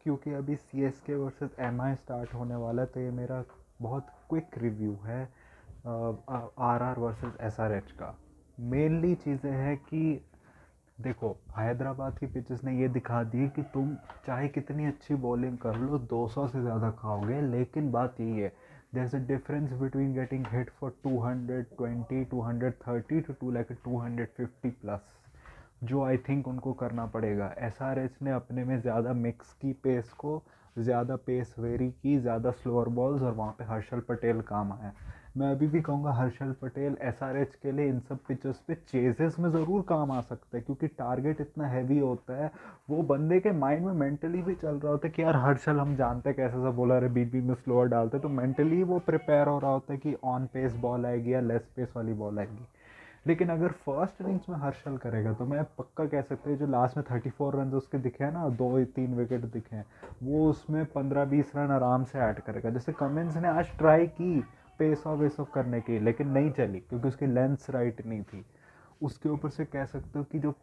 क्योंकि अभी CSK versus MI start होने वाला है, तो ये मेरा बहुत क्विक रिव्यू है RR वर्सेस SRH का। मेनली चीज़ें हैं कि देखो, हैदराबाद की पिचेस ने ये दिखा दी कि तुम चाहे कितनी अच्छी बॉलिंग कर लो 200 से ज़्यादा खाओगे, लेकिन बात यही है, there is a difference between getting hit for 220 230 to like 250 plus, जो आई थिंक उनको करना पड़ेगा। SRH ने अपने में ज़्यादा मिक्स की पेस को, ज़्यादा पेस वेरी की, ज़्यादा स्लोअर बॉल्स, और वहाँ पे हर्षल पटेल काम आया। मैं अभी भी कहूँगा हर्षल पटेल SRH के लिए इन सब पिचेस पे चेजेस में ज़रूर काम आ सकता है, क्योंकि टारगेट इतना हैवी होता है, वो बंदे के माइंड में मेंटली भी चल रहा होता है कि यार हर्षल हम जानते हैं कैसे सा बॉलर है, बीच बीच में स्लोअर डालते हैं, तो मेंटली वो प्रिपेयर हो रहा होता है कि ऑन पेस बॉल आएगी या लेस पेस वाली बॉल आएगी। लेकिन अगर फर्स्ट इनिंग्स में हर्षल करेगा तो मैं पक्का कह सकते हैं, जो लास्ट में 34 रन उसके दिखे हैं ना, 2-3 विकेट दिखे हैं, वो उसमें 15-20 रन आराम से ऐड करेगा। जैसे कमिंस ने आज ट्राई की पेस ऑफ वेस ऑफ करने की, लेकिन नहीं चली क्योंकि उसकी लेंथ राइट नहीं थी। उसके ऊपर से कह सकते हो कि जो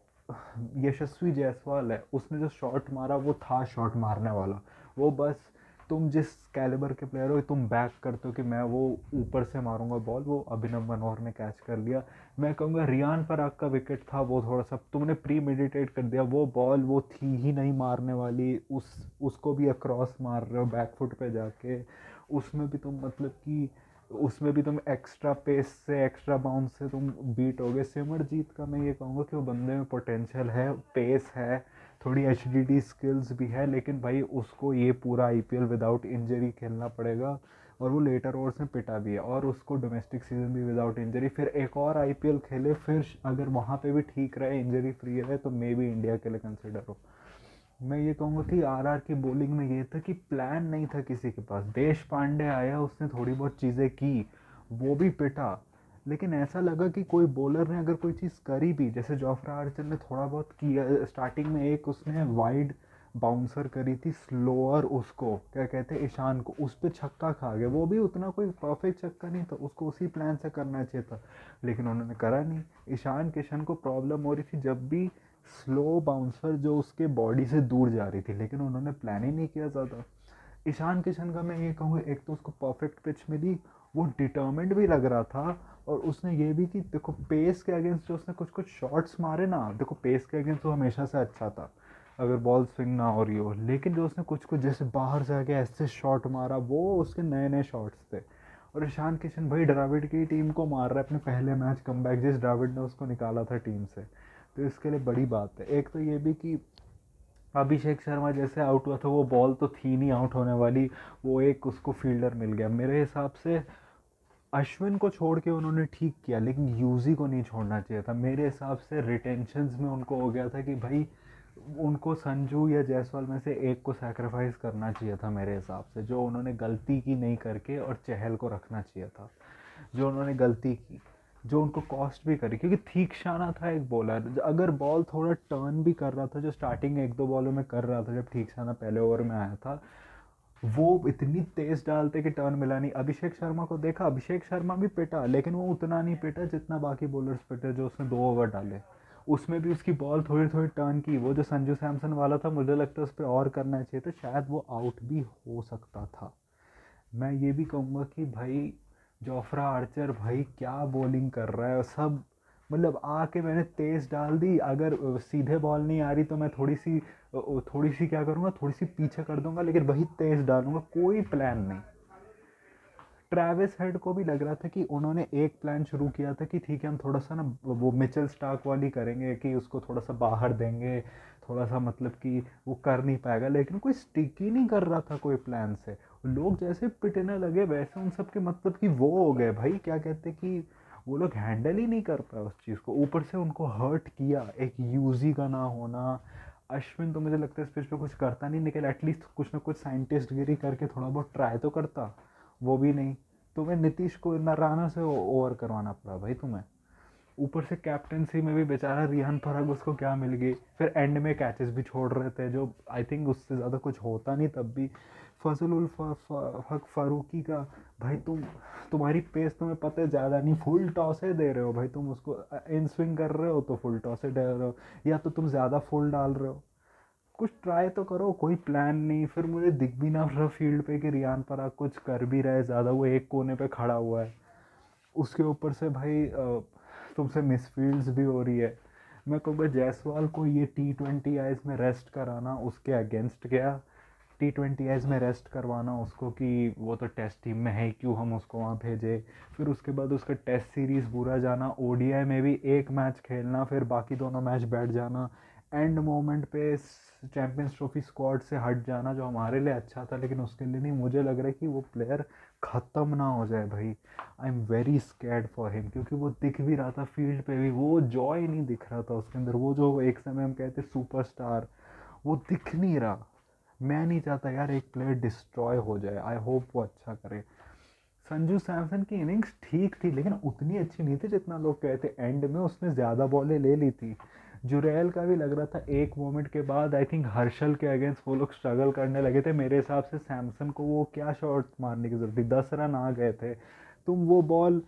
यशस्वी जायसवाल है, उसने जो शॉट मारा वो था शॉट मारने वाला। वो बस तुम जिस कैलिबर के प्लेयर हो, तुम बैक करते हो कि मैं वो ऊपर से मारूंगा बॉल, वो अभिनव मनोहर ने कैच कर लिया। मैं कहूँगा रियान पराग का विकेट था, वो थोड़ा सा तुमने प्री मेडिटेट कर दिया, वो बॉल वो थी ही नहीं मारने वाली, उसको भी अक्रॉस मार रहे हो बैक फुट पे जाके। उसमें भी तुम मतलब कि उसमें भी तुम एक्स्ट्रा पेस से, एक्स्ट्रा बाउंस से तुम बीट हो गए। सिमरजीत का मैं ये कहूँगा कि वो बंदे में पोटेंशियल है, पेस है, थोड़ी HDD स्किल्स भी है, लेकिन भाई उसको ये पूरा IPL विदाउट इंजरी खेलना पड़ेगा, और वो लेटर ओवर्स में पिटा भी है, और उसको डोमेस्टिक सीजन भी विदाउट इंजरी, फिर एक और IPL खेले, फिर अगर वहाँ पे भी ठीक रहे, इंजरी फ्री रहे, तो मे भी इंडिया के लिए कंसिडर हो। मैं ये कहूँगा कि RR की बॉलिंग में ये था कि प्लान नहीं था किसी के पास। देश पांडे आया, उसने थोड़ी बहुत चीज़ें की, वो भी पिटा, लेकिन ऐसा लगा कि कोई बॉलर ने अगर कोई चीज़ करी भी, जैसे जोफ्रा आर्चर ने थोड़ा बहुत किया स्टार्टिंग में, एक उसने वाइड बाउंसर करी थी स्लोअर, उसको क्या कहते हैं, ईशान को, उस पर छक्का खा गया। वो भी उतना कोई परफेक्ट छक्का नहीं था, उसको उसी प्लान से करना चाहिए था, लेकिन उन्होंने करा नहीं। ईशान किशन को प्रॉब्लम हो रही थी जब भी स्लो बाउंसर जो उसके बॉडी से दूर जा रही थी, लेकिन उन्होंने प्लान ही नहीं किया ज़्यादा। ईशान किशन का मैं ये कहूँगा, एक तो उसको परफेक्ट पिच मिली, वो डिटर्मेंट भी लग रहा था, और उसने ये भी कि देखो पेस के अगेंस्ट जो उसने कुछ कुछ शॉट्स मारे ना, देखो पेस के अगेंस्ट वो हमेशा से अच्छा था अगर बॉल स्विंग ना हो रही हो, लेकिन जो उसने कुछ कुछ जैसे बाहर से आके ऐसे शॉट मारा, वो उसके नए नए शॉट्स थे। और ईशान किशन भाई द्रविड़ की टीम को मार रहा है अपने पहले मैच कमबैक, जिस द्रविड़ ने उसको निकाला था टीम से, तो इसके लिए बड़ी बात है। एक तो ये भी कि अभिषेक शर्मा जैसे आउट हुआ था, वो बॉल तो थी नहीं आउट होने वाली, वो एक उसको फील्डर मिल गया। मेरे हिसाब से अश्विन को छोड़ के उन्होंने ठीक किया, लेकिन यूजी को नहीं छोड़ना चाहिए था। मेरे हिसाब से रिटेंशंस में उनको हो गया था कि भाई उनको संजू या जायसवाल में से एक को सैक्रिफाइस करना चाहिए था मेरे हिसाब से, जो उन्होंने गलती की नहीं करके, और चहल को रखना चाहिए था, जो उन्होंने गलती की, जो उनको कॉस्ट भी करी, क्योंकि तीक्षाना था एक बॉलर, अगर बॉल थोड़ा टर्न भी कर रहा था, जो स्टार्टिंग एक दो बॉलों में कर रहा था जब तीक्षाना पहले ओवर में आया था, वो इतनी तेज डालते कि टर्न मिला नहीं। अभिषेक शर्मा को देखा, अभिषेक शर्मा भी पिटा, लेकिन वो उतना नहीं पिटा जितना बाकी बॉलर्स पिटे जो उसने 2 ओवर डाले। उसमें भी उसकी बॉल थोड़ी थोड़ी टर्न की, वो जो संजू सैमसन वाला था, मुझे लगता है उस पर और करना चाहिए था, शायद वो आउट भी हो सकता था। मैं ये भी कहूँगा कि भाई जोफ्रा आर्चर भाई क्या बॉलिंग कर रहा है, सब मतलब आके मैंने तेज़ डाल दी, अगर सीधे बॉल नहीं आ रही तो मैं थोड़ी सी क्या करूँगा, थोड़ी सी पीछे कर दूंगा, लेकिन वही तेज़ डालूंगा, कोई प्लान नहीं। ट्रैविस हेड को भी लग रहा था कि उन्होंने एक प्लान शुरू किया था कि ठीक है हम थोड़ा सा ना वो मिचेल स्टार्क वाली करेंगे, कि उसको थोड़ा सा बाहर देंगे, थोड़ा सा मतलब कि वो कर नहीं पाएगा, लेकिन कोई स्टिक ही नहीं कर रहा था कोई प्लान से। लोग जैसे पिटने लगे वैसे उन सब के मतलब कि वो हो गए भाई, क्या कहते कि वो लोग हैंडल ही नहीं कर पाए उस चीज़ को, ऊपर से उनको हर्ट किया एक यूजी का ना होना। अश्विन तो मुझे लगता है इस पिच पे कुछ करता नहीं, निकल एटलीस्ट कुछ ना कुछ साइंटिस्ट गिरी करके थोड़ा बहुत ट्राई तो करता, वो भी नहीं। तुम्हें नीतीश को राणा से ओवर करवाना पड़ा भाई तुम्हें, ऊपर से कैप्टनसी में भी बेचारा रियान पराग, उसको क्या मिल गई, फिर एंड में कैचेस भी छोड़ रहे थे जो आई थिंक उससे ज़्यादा कुछ होता नहीं तब भी। फजलुल हक फारूकी का, भाई तुम्हारी पेस तुम्हें पता है ज़्यादा नहीं, फुल टॉसे दे रहे हो भाई तुम उसको, इन स्विंग कर रहे हो तो फुल टॉसे दे रहे हो, या तो तुम ज़्यादा फुल डाल रहे हो। कुछ ट्राई तो करो, कोई प्लान नहीं। फिर मुझे दिख भी ना रहा फील्ड पे कि रियान पराग कुछ कर भी रहा है ज़्यादा, वो एक कोने पे खड़ा हुआ है। उसके ऊपर से भाई तुमसे मिसफील्ड्स भी हो रही है। मैं कहूँगा जायसवाल को ये T20 आइज में रेस्ट कराना उसके अगेंस्ट गया। T20 आइज में रेस्ट करवाना उसको कि वो तो टेस्ट टीम में है ही, क्यों हम उसको वहाँ भेजे। फिर उसके बाद उसका टेस्ट सीरीज़ बुरा जाना, ODI में भी एक मैच खेलना, फिर बाकी दोनों मैच बैठ जाना, एंड मोमेंट पे चैम्पियंस ट्रॉफी स्क्वाड से हट जाना, जो हमारे लिए अच्छा था लेकिन उसके लिए नहीं। मुझे लग रहा है कि वो प्लेयर ख़त्म ना हो जाए भाई। I am very scared for him, क्योंकि वो दिख भी रहा था फील्ड पे भी, वो जॉय नहीं दिख रहा था उसके अंदर, वो जो एक समय हम कहते सुपरस्टार, वो दिख नहीं रहा। मैं नहीं चाहता यार एक प्लेयर डिस्ट्रॉय हो जाए। आई होप वो अच्छा करे। संजू सैमसन की इनिंग्स ठीक थी लेकिन उतनी अच्छी नहीं थी जितना लोग कहते। एंड में उसने ज़्यादा बॉलें ले ली थी। जुरैल का भी लग रहा था एक मोमेंट के बाद, आई थिंक हर्षल के अगेंस्ट वो लोग स्ट्रगल करने लगे थे। मेरे हिसाब से सैमसन को वो क्या शॉट मारने की जरूरत थी, 10 रन आ गए थे। तुम वो बॉल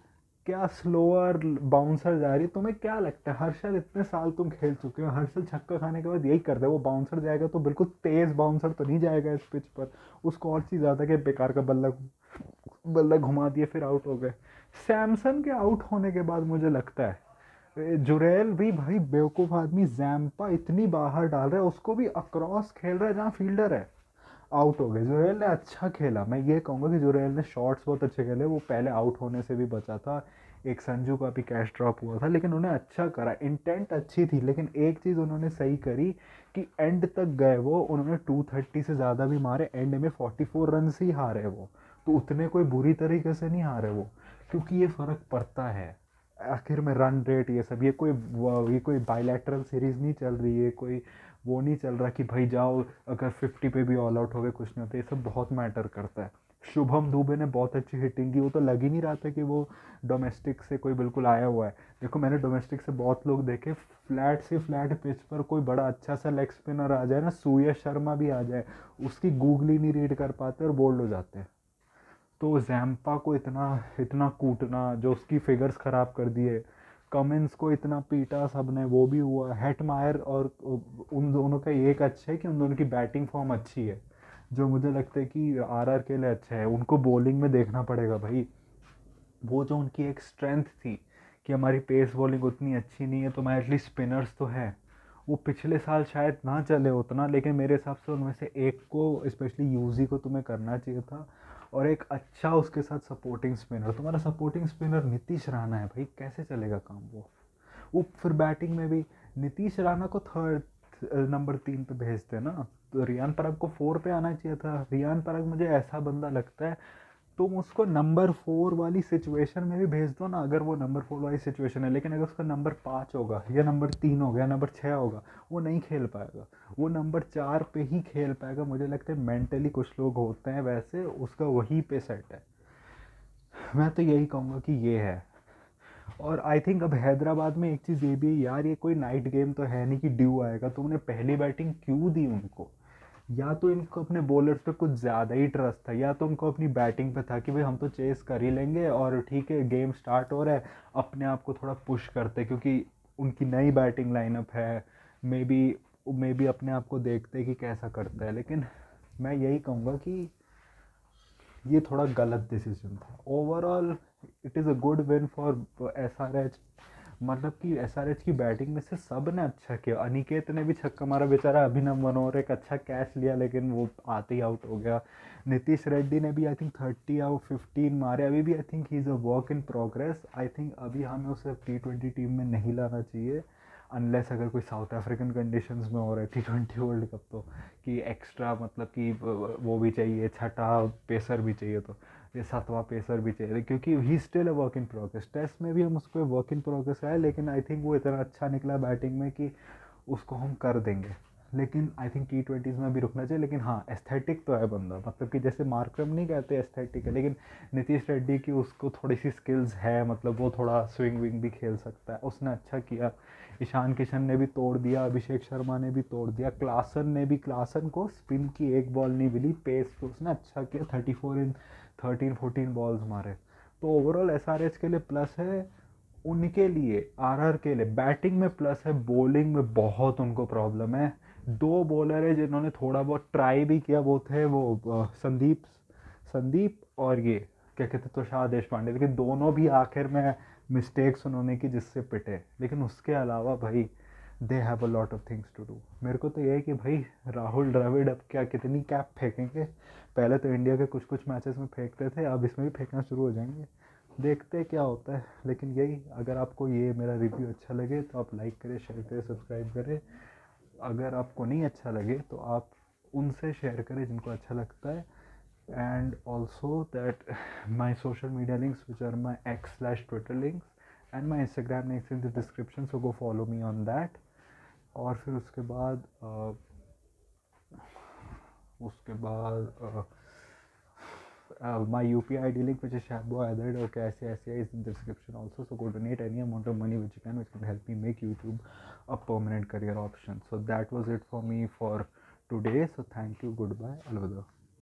क्या स्लोअर बाउंसर जा रही है, तुम्हें क्या लगता है? हर्षल इतने साल तुम खेल चुके हो, हर्षल छक्का खाने के बाद यही करता है, वो बाउंसर जाएगा तो बिल्कुल तेज बाउंसर तो नहीं जाएगा इस पिच पर। उसको और चीज़ आता है कि बेकार का बल्ला बल्ला घुमा दिया फिर आउट हो गए। सैमसन के आउट होने के बाद मुझे लगता है जुरैल भी भाई बेवकूफ़ आदमी, जैम्पा इतनी बाहर डाल रहा है, उसको भी अक्रॉस खेल रहा है जहाँ फील्डर है। आउट हो गए। जुरैल ने अच्छा खेला, मैं ये कहूँगा कि जुरैल ने शॉट्स बहुत अच्छे खेले, वो पहले आउट होने से भी बचा था। एक संजू का भी कैच ड्रॉप हुआ था लेकिन उन्हें अच्छा करा, इंटेंट अच्छी थी। लेकिन एक चीज़ उन्होंने सही करी कि एंड तक गए वो, उन्होंने 230 से ज़्यादा भी मारे, एंड में 44 रन ही हारे वो। तो उतने कोई बुरी तरीके से नहीं हारे वो, क्योंकि ये फ़र्क पड़ता है आखिर में रन रेट ये सब। ये कोई बायलैटरल सीरीज़ नहीं चल रही है, कोई वो नहीं चल रहा कि भाई जाओ अगर 50 पे भी ऑल आउट हो गए कुछ नहीं होता। ये सब बहुत मैटर करता है। शुभम दुबे ने बहुत अच्छी हिटिंग की, वो तो लग ही नहीं रहा था कि वो डोमेस्टिक से कोई बिल्कुल आया हुआ है। देखो मैंने डोमेस्टिक से बहुत लोग देखे, फ्लैट से फ्लैट पिच पर कोई बड़ा अच्छा सा लेग स्पिनर आ जाए ना, सूर्य शर्मा भी आ जाए, उसकी गूगली नहीं रीड कर पाते और बोल्ड हो जाते हैं। तो जैम्पा को इतना इतना कूटना, जो उसकी फिगर्स ख़राब कर दिए। कमिंस को इतना पीटा सबने, वो भी हुआ। हेटमायर और उन दोनों का एक अच्छा है कि उन दोनों की बैटिंग फॉर्म अच्छी है, जो मुझे लगता है कि RR के लिए अच्छा है। उनको बॉलिंग में देखना पड़ेगा भाई। वो जो उनकी एक स्ट्रेंथ थी कि हमारी पेस बॉलिंग उतनी अच्छी नहीं है तो मैं एटलीस्ट स्पिनर्स तो है, वो पिछले साल शायद ना चले उतना, लेकिन मेरे हिसाब से उनमें से एक को, स्पेशली यूजी को, तुम्हें करना चाहिए था। और एक अच्छा उसके साथ सपोर्टिंग स्पिनर, तुम्हारा सपोर्टिंग स्पिनर नीतीश राणा है भाई, कैसे चलेगा काम वो फिर बैटिंग में भी नीतीश राणा को थर्ड नंबर 3 पे भेजते ना, तो रियान पराग को 4 पे आना चाहिए था। रियान पराग मुझे ऐसा बंदा लगता है, तुम उसको नंबर 4 वाली सिचुएशन में भी भेज दो ना, अगर वो नंबर 4 वाली सिचुएशन है, लेकिन अगर उसका नंबर 5 होगा या नंबर 3 होगा या नंबर 6 होगा, वो नहीं खेल पाएगा। वो नंबर 4 पे ही खेल पाएगा। मुझे लगता है मेंटली कुछ लोग होते हैं वैसे, उसका वहीं पे सेट है। मैं तो यही कहूँगा कि ये है। और आई थिंक अब हैदराबाद में एक चीज़ ये भी है यार, ये कोई नाइट गेम तो है नहीं कि ड्यू आएगा। तुमने पहली बैटिंग क्यों दी उनको? या तो इनको अपने बॉलर्स पे कुछ ज़्यादा ही ट्रस्ट था, या तो उनको अपनी बैटिंग पे था कि भाई हम तो चेस कर ही लेंगे और ठीक है गेम स्टार्ट हो रहा है, अपने आप को थोड़ा पुश करते क्योंकि उनकी नई बैटिंग लाइनअप है। मे बी अपने आप को देखते कि कैसा करता है। लेकिन मैं यही कहूँगा कि ये थोड़ा गलत डिसीजन था। Overall it is a good win for SRH। मतलब कि SRH की बैटिंग में से सब ने अच्छा किया। अनिकेत ने भी छक्का मारा बेचारा, अभिनव मनोहर एक अच्छा कैच लिया लेकिन वो आते ही आउट हो गया। नीतीश रेड्डी ने भी आई थिंक 30 आउट 15 मारे। अभी भी I think he is a work in progress. I think अभी हमें उसे T20 टीम में नहीं लाना चाहिए, अनलेस अगर कोई साउथ अफ्रीकन कंडीशंस में हो रहा है T20 वर्ल्ड कप, तो कि एक्स्ट्रा मतलब कि वो भी चाहिए, छठा पेसर भी चाहिए, तो ये सातवां पेसर भी चाहिए, क्योंकि he still a work in progress. Test में भी हम उसको वर्क इन प्रोग्रेस है, लेकिन आई थिंक वो इतना अच्छा निकला बैटिंग में कि उसको हम कर देंगे। लेकिन आई थिंक T20s में भी रुकना चाहिए। लेकिन हाँ, एस्थेटिक तो है बंदा, मतलब कि जैसे मार्करम नहीं कहते एस्थेटिक है, लेकिन नीतीश रेड्डी की उसको थोड़ी सी स्किल्स है, मतलब वो थोड़ा स्विंग विंग भी खेल सकता है, उसने अच्छा किया। ईशान किशन ने भी तोड़ दिया, अभिषेक शर्मा ने भी तोड़ दिया, क्लासन को स्पिन की एक बॉल नहीं मिली, पेस पे उसने अच्छा किया, 34 इन 13-14 बॉल्स मारे। तो ओवरऑल SRH के लिए प्लस है। उनके लिए RR के लिए बैटिंग में प्लस है, बॉलिंग में बहुत उनको प्रॉब्लम है। दो बॉलर है जिन्होंने थोड़ा बहुत ट्राई भी किया, वो थे संदीप संदीप और ये क्या कहते तुषार देशपांडे, लेकिन दोनों भी आखिर में मिस्टेक्स उन्होंने की जिससे पिटे। लेकिन उसके अलावा भाई they have a lot of things to do. मेरे को तो ये है कि भाई राहुल द्रविड़ अब क्या कितनी कैप फेंकेंगे। पहले तो इंडिया के कुछ कुछ मैचेस में फेंकते थे, अब इसमें भी फेंकना शुरू हो जाएंगे। देखते हैं क्या होता है। लेकिन यही, अगर आपको ये मेरा रिव्यू अच्छा लगे तो आप लाइक करें, शेयर करें, सब्सक्राइब करें। अगर आपको नहीं अच्छा लगे तो आप उनसे शेयर करें जिनको अच्छा लगता है। and also that my social media links, which are my x/twitter links and my instagram links in the description, so go follow me on that. और फिर उसके बाद my UPI ID link, which is Shabbo okay, ICICI, is in the description also. So go donate any amount of money which you can, which can help me make YouTube a permanent career option. So that was it for me for today. So thank you, goodbye, alvida.